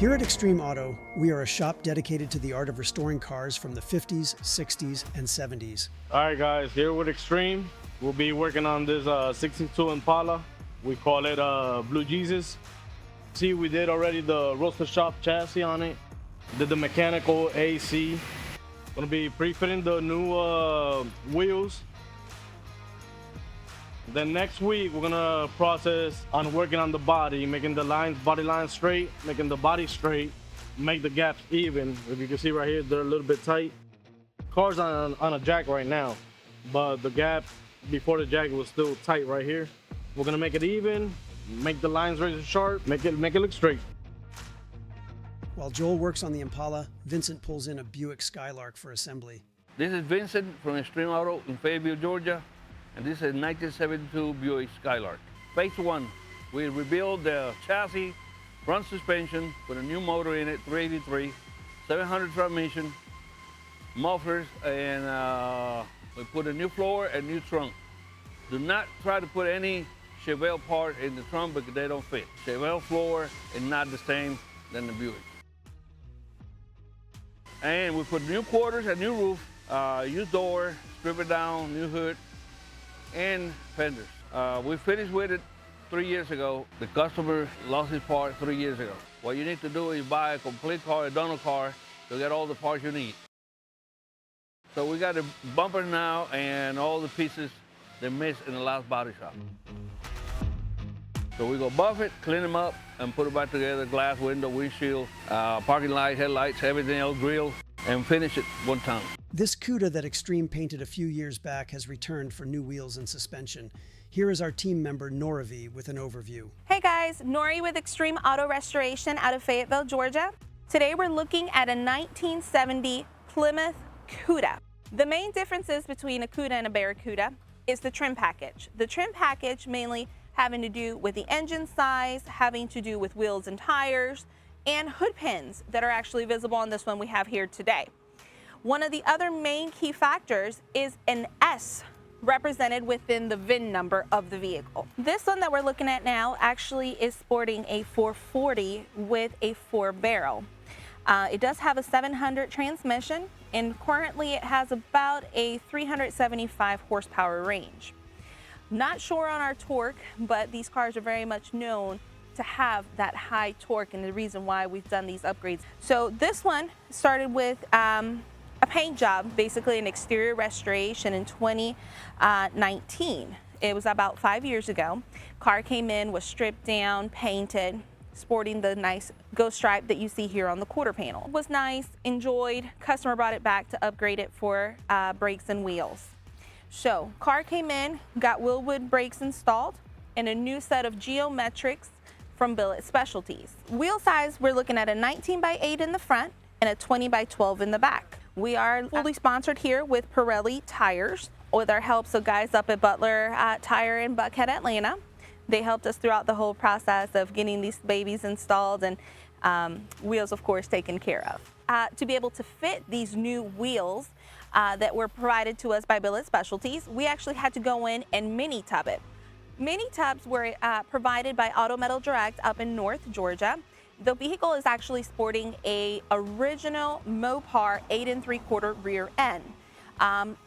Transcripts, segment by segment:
Here at Extreme Auto, we are a shop dedicated to the art of restoring cars from the 50s, 60s, and 70s. All right, guys, here with Extreme, we'll be working on this 62 Impala. We call it Blue Jesus. See, we did already the roaster shop chassis on it. Did the mechanical AC. Gonna be pre-fitting the new wheels. Then next week, we're gonna process on working on the body, making the body lines straight, making the body straight, make the gaps even. If you can see right here, they're a little bit tight. Car's on a jack right now, but the gap before the jack was still tight right here. We're gonna make it even, make the lines razor sharp, make it look straight. While Joel works on the Impala, Vincent pulls in a Buick Skylark for assembly. This is Vincent from Extreme Auto in Fayetteville, Georgia, and this is a 1972 Buick Skylark. Phase 1, we rebuild the chassis, front suspension, put a new motor in it, 383, 700 transmission, mufflers, and we put a new floor and new trunk. Do not try to put any Chevelle part in the trunk because they don't fit. Chevelle floor is not the same than the Buick. And we put new quarters, a new roof, used door, strip it down, new hood, and fenders. We finished with it 3 years ago. The customer lost his part 3 years ago. What you need to do is buy a complete car, a donor car, to get all the parts you need. So we got the bumper now and all the pieces they missed in the last body shop. So we go buff it, clean them up, and put it back together, glass, window, windshield, parking light, headlights, everything else, grill, and finish it one time. This Cuda that Extreme painted a few years back has returned for new wheels and suspension. Here is our team member, Noravi, with an overview. Hey guys, Nori with Extreme Auto Restoration out of Fayetteville, Georgia. Today we're looking at a 1970 Plymouth Cuda. The main differences between a Cuda and a Barracuda is the trim package. The trim package mainly having to do with the engine size, having to do with wheels and tires, and hood pins that are actually visible on this one we have here today. One of the other main key factors is an S represented within the VIN number of the vehicle. This one that we're looking at now actually is sporting a 440 with a 4-barrel. It does have a 700 transmission, and currently it has about a 375 horsepower range. Not sure on our torque, but these cars are very much known to have that high torque, and the reason why we've done these upgrades. So this one started with a paint job, basically an exterior restoration in 2019. It was about 5 years ago. Car came in, was stripped down, painted, sporting the nice ghost stripe that you see here on the quarter panel. It was nice, enjoyed. Customer brought it back to upgrade it for brakes and wheels. So, car came in, got Willwood brakes installed, and a new set of geometrics from Belair Specialties. Wheel size, we're looking at a 19x8 in the front and a 20x12 in the back. We are fully sponsored here with Pirelli tires with our helps of guys up at Butler Tire in Buckhead, Atlanta. They helped us throughout the whole process of getting these babies installed and wheels, of course, taken care of. To be able to fit these new wheels that were provided to us by Belair Specialties, we actually had to go in and mini tub it. Mini tubs were provided by Auto Metal Direct up in North Georgia. The vehicle is actually sporting a original Mopar 8 3/4 rear end.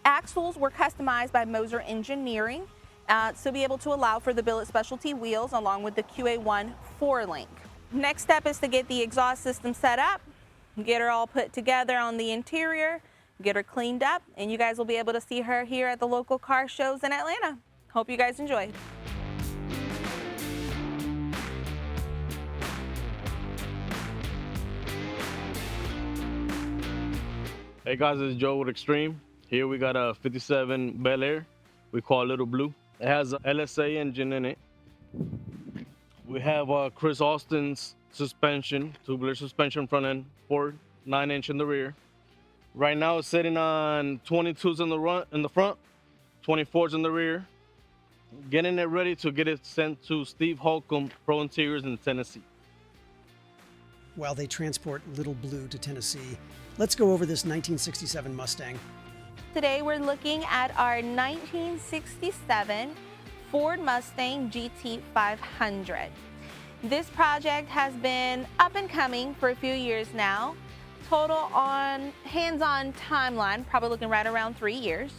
Axles were customized by Moser Engineering to be able to allow for the Belair Specialty wheels along with the QA1 4-link. Next step is to get the exhaust system set up, get her all put together on the interior, get her cleaned up, and you guys will be able to see her here at the local car shows in Atlanta. Hope you guys enjoy. Hey guys, this is Joe with Extreme. Here we got a 57 Belair. We call it Little Blue. It has an LSA engine in it. We have Chris Austin's suspension, tubular suspension front end, forward, 9-inch in the rear. Right now it's sitting on 22s in the front, 24s in the rear. Getting it ready to get it sent to Steve Holcomb Pro Interiors in Tennessee. While they transport Little Blue to Tennessee, let's go over this 1967 Mustang. Today we're looking at our 1967 Ford Mustang GT500. This project has been up and coming for a few years now. Total on hands-on timeline, probably looking right around 3 years.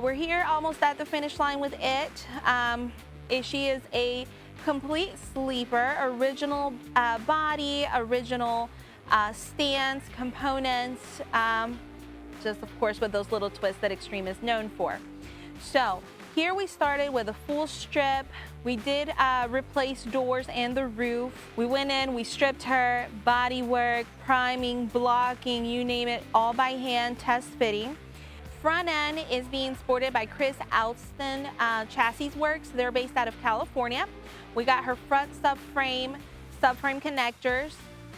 We're here almost at the finish line with it. She is a complete sleeper, original body, original stance, components, just of course with those little twists that Extreme is known for. So here we started with a full strip. We did replace doors and the roof. We went in, we stripped her, body work, priming, blocking, you name it, all by hand, test fitting. Front end is being sported by Chris Alston Chassis Works. They're based out of California. We got her front subframe connectors,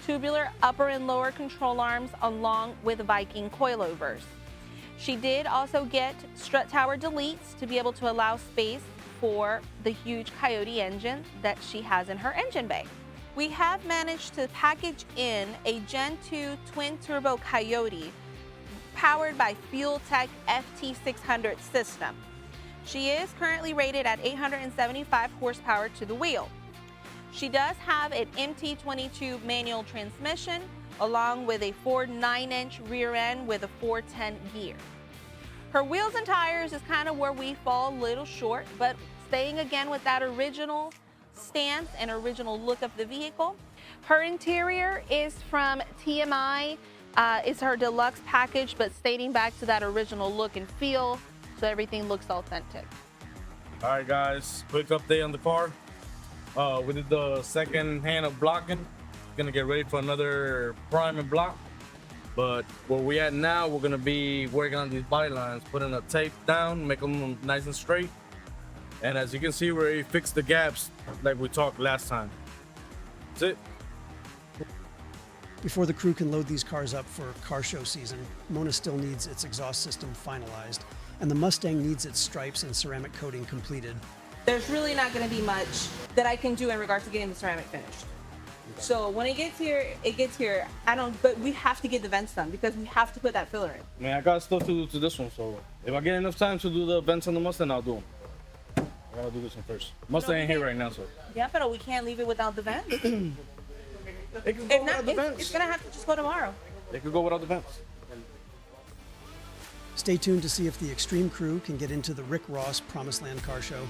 tubular upper and lower control arms, along with Viking coilovers. She did also get strut tower deletes to be able to allow space for the huge Coyote engine that she has in her engine bay. We have managed to package in a Gen 2 twin turbo Coyote powered by Fuel Tech FT600 system. She is currently rated at 875 horsepower to the wheel. She does have an MT22 manual transmission along with a Ford 9-inch rear end with a 410 gear. Her wheels and tires is kind of where we fall a little short, but staying again with that original stance and original look of the vehicle. Her interior is from TMI. It's her deluxe package, but stating back to that original look and feel, so everything looks authentic. All right, guys, quick update on the car. We did the second hand of blocking. Gonna get ready for another prime and block. But where we at now, we're gonna be working on these body lines, putting a tape down, make them nice and straight. And as you can see, we already fixed the gaps like we talked last time. That's it. Before the crew can load these cars up for car show season, Mona still needs its exhaust system finalized, and the Mustang needs its stripes and ceramic coating completed. There's really not going to be much that I can do in regards to getting the ceramic finished. So when it gets here, it gets here. But we have to get the vents done because we have to put that filler in. I mean, I got stuff to do to this one, so if I get enough time to do the vents on the Mustang, I'll do them. I gotta do this one first. Mustang ain't here right now, so. Yeah, but we can't leave it without the vents. It can go If without not, the vents. it's going to have to just go tomorrow. It could go without the vents. Stay tuned to see if the Extreme crew can get into the Rick Ross Promised Land Car Show.